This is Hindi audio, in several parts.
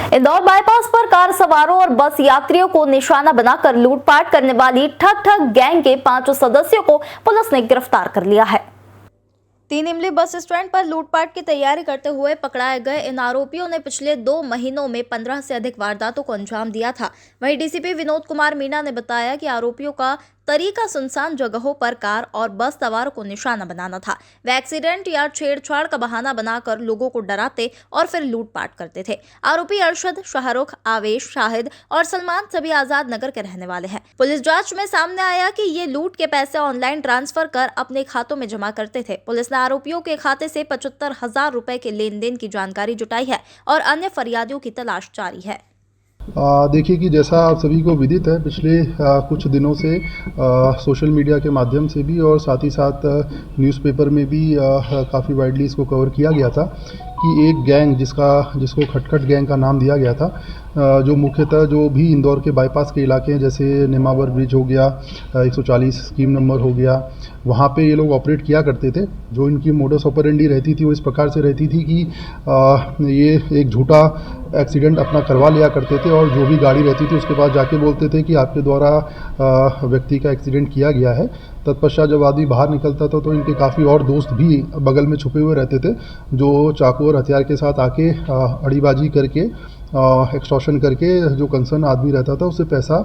इंदौर बाईपास पर कार सवारों और बस यात्रियों को निशाना बनाकर लूटपाट करने वाली ठग गैंग के 5 सदस्यों को पुलिस ने गिरफ्तार कर लिया है। तीन इमली बस स्टैंड पर लूटपाट की तैयारी करते हुए पकड़ाए गए इन आरोपियों ने पिछले 2 महीनों में 15 से अधिक वारदातों को अंजाम दिया था। वहीं डीसीपी विनोद कुमार मीणा ने बताया कि आरोपियों का तरीका सुनसान जगहों पर कार और बस सवारों को निशाना बनाना था। वे एक्सीडेंट या छेड़छाड़ का बहाना बनाकर लोगों को डराते और फिर लूटपाट करते थे। आरोपी अरशद, शाहरुख, आवेश, शाहिद और सलमान सभी आजाद नगर के रहने वाले हैं। पुलिस जांच में सामने आया कि ये लूट के पैसे ऑनलाइन ट्रांसफर कर अपने खातों में जमा करते थे। पुलिस ने आरोपियों के खाते से 75,000 रुपए के लेन देन की जानकारी जुटाई है और अन्य फरियादियों की तलाश जारी है। देखिए कि जैसा आप सभी को विदित है, पिछले कुछ दिनों से सोशल मीडिया के माध्यम से भी और साथ ही साथ न्यूज़पेपर में भी काफ़ी वाइडली इसको कवर किया गया था कि एक गैंग जिसको खटखट गैंग का नाम दिया गया था, जो मुख्यतः जो भी इंदौर के बाईपास के इलाके हैं, जैसे नेमावर ब्रिज हो गया, 140 स्कीम नंबर हो गया, वहाँ पे ये लोग ऑपरेट किया करते थे। जो इनकी मोडस ऑपरेंडी रहती थी वो इस प्रकार से रहती थी कि ये एक झूठा एक्सीडेंट अपना करवा लिया करते थे और जो भी गाड़ी रहती थी उसके पास जाके बोलते थे कि आपके द्वारा व्यक्ति का एक्सीडेंट किया गया है। तत्पश्चात जब आदमी बाहर निकलता था तो इनके काफ़ी और दोस्त भी बगल में छुपे हुए रहते थे, जो चाकू और हथियार के साथ आके अड़ीबाजी करके एक्सटॉर्शन करके जो कंसर्न आदमी रहता था उससे पैसा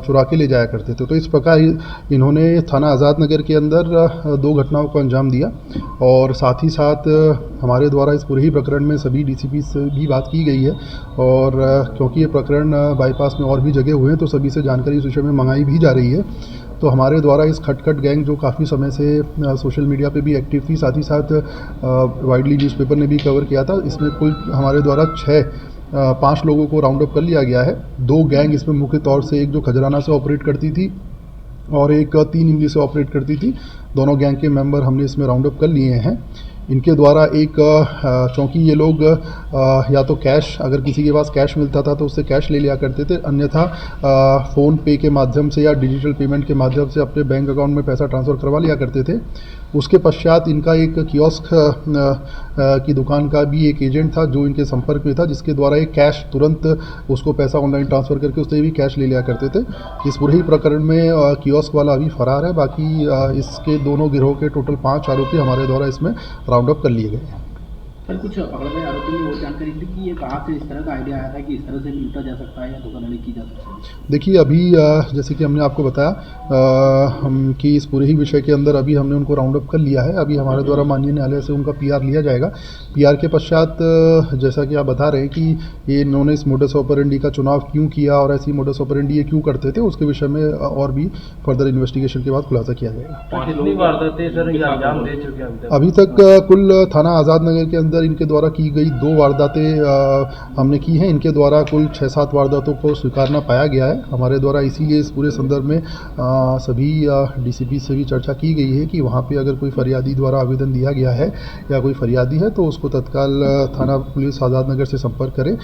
चुरा के ले जाया करते थे। तो इस प्रकार इन्होंने थाना आज़ाद नगर के अंदर 2 घटनाओं को अंजाम दिया और साथ ही साथ हमारे द्वारा इस पूरे ही प्रकरण में सभी डीसीपी से भी बात की गई है और क्योंकि ये प्रकरण बाईपास में और भी जगह हुए हैं तो सभी से जानकारी इस विषय में मंगाई भी जा रही है। तो हमारे द्वारा इस खटखट गैंग जो काफ़ी समय से सोशल मीडिया पे भी एक्टिव थी, साथ ही साथ वाइडली न्यूज़पेपर ने भी कवर किया था, इसमें कुल हमारे द्वारा 5 लोगों को राउंड अप कर लिया गया है। 2 गैंग इसमें मुख्य तौर से, एक जो खजराना से ऑपरेट करती थी और एक 3 इमली से ऑपरेट करती थी। दोनों गैंग के मेंबर हमने इसमें राउंड अप कर लिए हैं। इनके द्वारा चूँकि ये लोग या तो कैश, अगर किसी के पास कैश मिलता था तो उससे कैश ले लिया करते थे, अन्यथा फ़ोन पे के माध्यम से या डिजिटल पेमेंट के माध्यम से अपने बैंक अकाउंट में पैसा ट्रांसफ़र करवा लिया करते थे। उसके पश्चात इनका एक कियोस्क की दुकान का भी एक एजेंट था जो इनके संपर्क में था, जिसके द्वारा एक कैश तुरंत उसको पैसा ऑनलाइन ट्रांसफ़र करके उससे भी कैश ले लिया करते थे। इस पूरे ही प्रकरण में कियोस्क वाला अभी फरार है। बाकी इसके दोनों गिरोह के टोटल 5 आरोपी हमारे द्वारा इसमें राउंड अप कर लिए गए हैं। सर, कुछ पकड़े गए आरोपी ने वो जानकारी दी कि ये कहाँ से इस तरह का आइडिया आया था कि इस तरह से लूटा जा सकता है या धोखाधड़ी की जा सकती है? देखिए, अभी जैसे कि हमने आपको बताया कि इस पूरे ही विषय के अंदर अभी हमने उनको राउंड अप कर लिया है। अभी हमारे द्वारा माननीय न्यायालय से उनका पीआर लिया जाएगा। पीआर के पश्चात जैसा कि आप बता रहे हैं कि ये इन्होंने इस मोडस ऑपरेंडी का चुनाव क्यों किया और ऐसी मोडस ऑपरेंडी ये क्यों करते थे, उसके विषय में और भी फर्दर इन्वेस्टिगेशन के बाद खुलासा किया जाएगा। कितनी वारदातें सर ये अंजाम दे चुके हैं अभी तक? कुल थाना आज़ाद नगर के अंदर इनके द्वारा की गई 2 वारदातें हमने की हैं। इनके द्वारा कुल 6-7 वारदातों को स्वीकारना पाया गया है। हमारे द्वारा इसीलिए इस पूरे संदर्भ में सभी डीसीपी से भी चर्चा की गई है कि वहाँ पे अगर कोई फरियादी द्वारा आवेदन दिया गया है या कोई फरियादी है तो उसको तत्काल थाना पुलिस आज़ाद नगर से संपर्क करें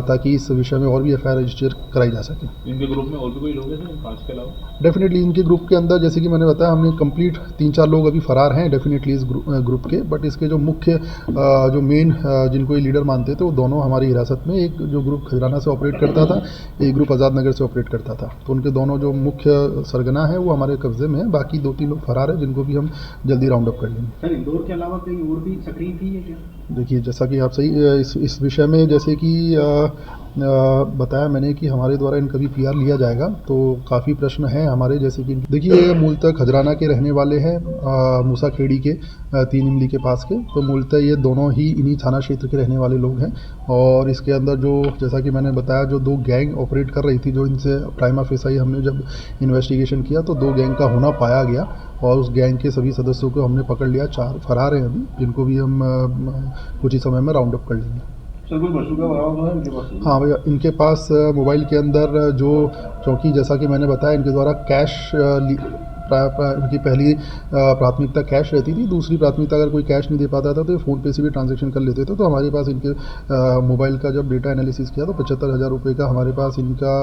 ताकि इस विषय में और भी एफआईआर रजिस्टर कराई जा सके। इनके ग्रुप में और भी कोई लोग हैं 5 के अलावा? डेफिनेटली इनके ग्रुप के अंदर, जैसे कि मैंने बताया, हमने कंप्लीट 3-4 लोग अभी फरार हैं डेफिनेटली इस ग्रुप के, बट इसके जो मुख्य जो मेन जिनको ये लीडर मानते थे वो दोनों हमारी हिरासत में, एक जो ग्रुप खजराना से ऑपरेट करता था, एक ग्रुप आज़ाद नगर से ऑपरेट करता था। तो उनके दोनों जो मुख्य सरगना है वो हमारे कब्जे में है। बाकी 2-3 लोग फरार है जिनको भी हम जल्दी राउंड अप कर लेंगे। सर, इंदौर के अलावा कहीं और भी सक्रिय थी क्या? देखिए, जैसा कि आप सही इस विषय में जैसे कि बताया मैंने कि हमारे द्वारा इनका भी पीआर लिया जाएगा, तो काफ़ी प्रश्न हैं हमारे, जैसे कि देखिए, ये मूलतः खजराना के रहने वाले हैं, मूसाखेड़ी के 3 इमली के पास के। तो मूलतः ये दोनों ही इन्हीं थाना क्षेत्र के रहने वाले लोग हैं और इसके अंदर जो, जैसा कि मैंने बताया, जो 2 गैंग ऑपरेट कर रही थी, जो इनसे प्राइमा फेसाई हमने जब इन्वेस्टिगेशन किया तो 2 गैंग का होना पाया गया और उस गैंग के सभी सदस्यों को हमने पकड़ लिया। 4 फरार हैं अभी, जिनको भी हम कुछ ही समय में राउंड अप कर लेंगे। सर, कोई बसूका बरामद है इनके पास? हाँ भैया, इनके पास मोबाइल के अंदर जो, चूँकि जैसा कि मैंने बताया, इनके द्वारा कैश, इनकी पहली प्राथमिकता कैश रहती थी। दूसरी प्राथमिकता, अगर कोई कैश नहीं दे पाता था तो फ़ोन पे से भी ट्रांजैक्शन कर लेते थे। तो हमारे पास इनके मोबाइल का जब डेटा एनालिसिस किया तो 75,000 रुपये का हमारे पास इनका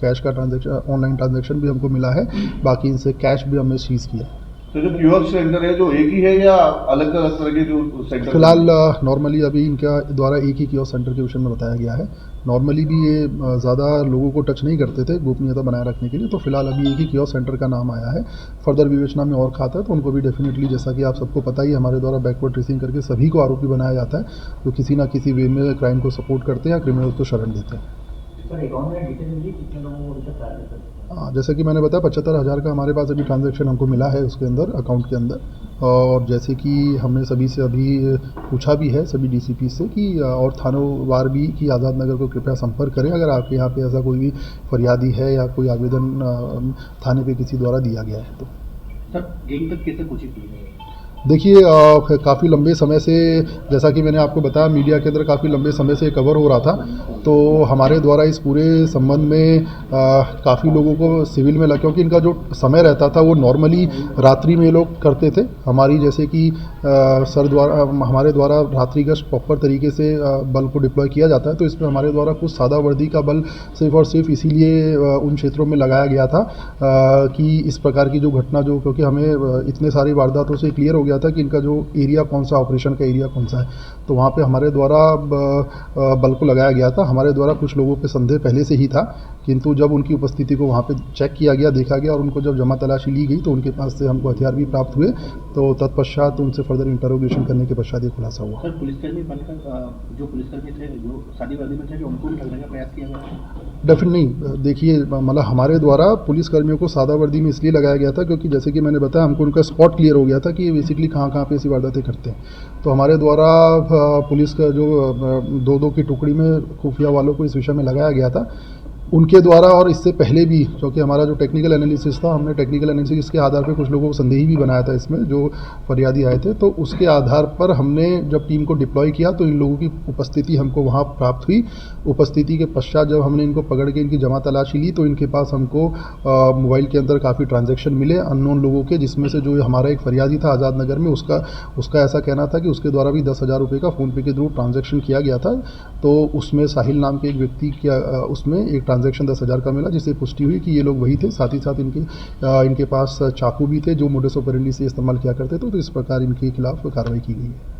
कैश का ट्रांजैक्शन, ऑनलाइन ट्रांजैक्शन भी हमको मिला है। बाकी इनसे कैश भी हमने सीज़ किया। तो जो क्यूआर सेंटर है जो एक ही है या अलग अलग तरह के जो सेंटर? फिलहाल नॉर्मली अभी इनका द्वारा एक ही कियोस्क सेंटर के विषय में बताया गया है। नॉर्मली भी ये ज़्यादा लोगों को टच नहीं करते थे गोपनीयता बनाए रखने के लिए, तो फिलहाल अभी एक ही कियोस्क सेंटर का नाम आया है। फर्दर विवेचना में और खाता है तो उनको भी डेफिनेटली, जैसा कि आप सबको पता ही है, हमारे द्वारा बैकवर्ड ट्रेसिंग करके सभी को आरोपी बनाया जाता है जो किसी ना किसी वे में क्राइम को सपोर्ट करते हैं या क्रिमिनल को शरण देते हैं। जैसा कि मैंने बताया 75,000 का हमारे पास अभी ट्रांजैक्शन हमको मिला है उसके अंदर, अकाउंट के अंदर। और जैसे कि हमने सभी से अभी पूछा भी है, सभी डीसीपी से, कि और थानों वार भी कि आज़ाद नगर को कृपया संपर्क करें अगर आपके यहाँ पे ऐसा कोई भी फरियादी है या कोई आवेदन थाने पे किसी द्वारा दिया गया है तो। सर गैंग तक कैसे पहुंची थी? देखिए काफ़ी लंबे समय से, जैसा कि मैंने आपको बताया, मीडिया के अंदर काफ़ी लंबे समय से कवर हो रहा था, तो हमारे द्वारा इस पूरे संबंध में काफ़ी लोगों को सिविल में लगा, क्योंकि इनका जो समय रहता था वो नॉर्मली रात्रि में लोग करते थे। हमारी जैसे कि हमारे द्वारा रात्रि गश्त प्रॉपर तरीके से बल को डिप्लॉय किया जाता है, तो इसमें हमारे द्वारा कुछ सादा वर्दी का बल सिर्फ और सिर्फ इसीलिए उन क्षेत्रों में लगाया गया था कि इस प्रकार की जो घटना, जो क्योंकि हमें इतने सारी वारदातों से क्लियर हो गया था कि इनका जो एरिया कौन सा, ऑपरेशन का एरिया कौन सा है, तो वहाँ पे हमारे द्वारा बल को लगाया गया था। हमारे द्वारा कुछ लोगों पे संदेह पहले से ही था, किंतु जब उनकी उपस्थिति को वहाँ पे चेक किया गया, देखा गया और उनको जब जमा तलाशी ली गई तो उनके पास से हमको हथियार भी प्राप्त हुए, तो तत्पश्चात उनसे फर्दर इंटरोगेशन करने के पश्चात ये खुलासा हुआ। सर पुलिसकर्मी बनकर जो पुलिसकर्मी थे जो शादी वादी में थे, उनको भी ठगने का प्रयास किया गया? डेफिनेट नहीं, देखिए मतलब हमारे द्वारा पुलिसकर्मियों को सादा वर्दी में इसलिए लगाया गया था क्योंकि जैसे कि मैंने बताया, हमको उनका स्पॉट क्लियर हो गया था कि ये बेसिकली कहाँ पे ऐसी वारदातें करते हैं। तो हमारे द्वारा पुलिस का जो 2-2 की टुकड़ी में खुफिया वालों को इस विषय में लगाया गया था उनके द्वारा, और इससे पहले भी, क्योंकि हमारा जो टेक्निकल एनालिसिस था, हमने टेक्निकल एनालिसिस के आधार पर कुछ लोगों को संदेही भी बनाया था इसमें, जो फरियादी आए थे, तो उसके आधार पर हमने जब टीम को डिप्लॉय किया तो इन लोगों की उपस्थिति हमको वहाँ प्राप्त हुई। उपस्थिति के पश्चात जब हमने इनको पकड़ के इनकी जमा तलाशी ली तो इनके पास हमको मोबाइल के अंदर काफ़ी ट्रांजैक्शन मिले अननोन लोगों के, जिसमें से जो हमारा एक फरियादी था आज़ाद नगर में, उसका ऐसा कहना था कि उसके द्वारा भी 10,000 रुपये का फ़ोनपे के थ्रू ट्रांजैक्शन किया गया था। तो उसमें साहिल नाम के एक व्यक्ति उसमें एक ट्रांजैक्शन 10,000 का मिला, जिससे पुष्टि हुई कि ये लोग वही थे। साथ ही साथ इनके पास चाकू भी थे जो मोडस ऑपरेंडी से इस्तेमाल किया करते थे, तो इस प्रकार इनके खिलाफ कार्रवाई की गई है।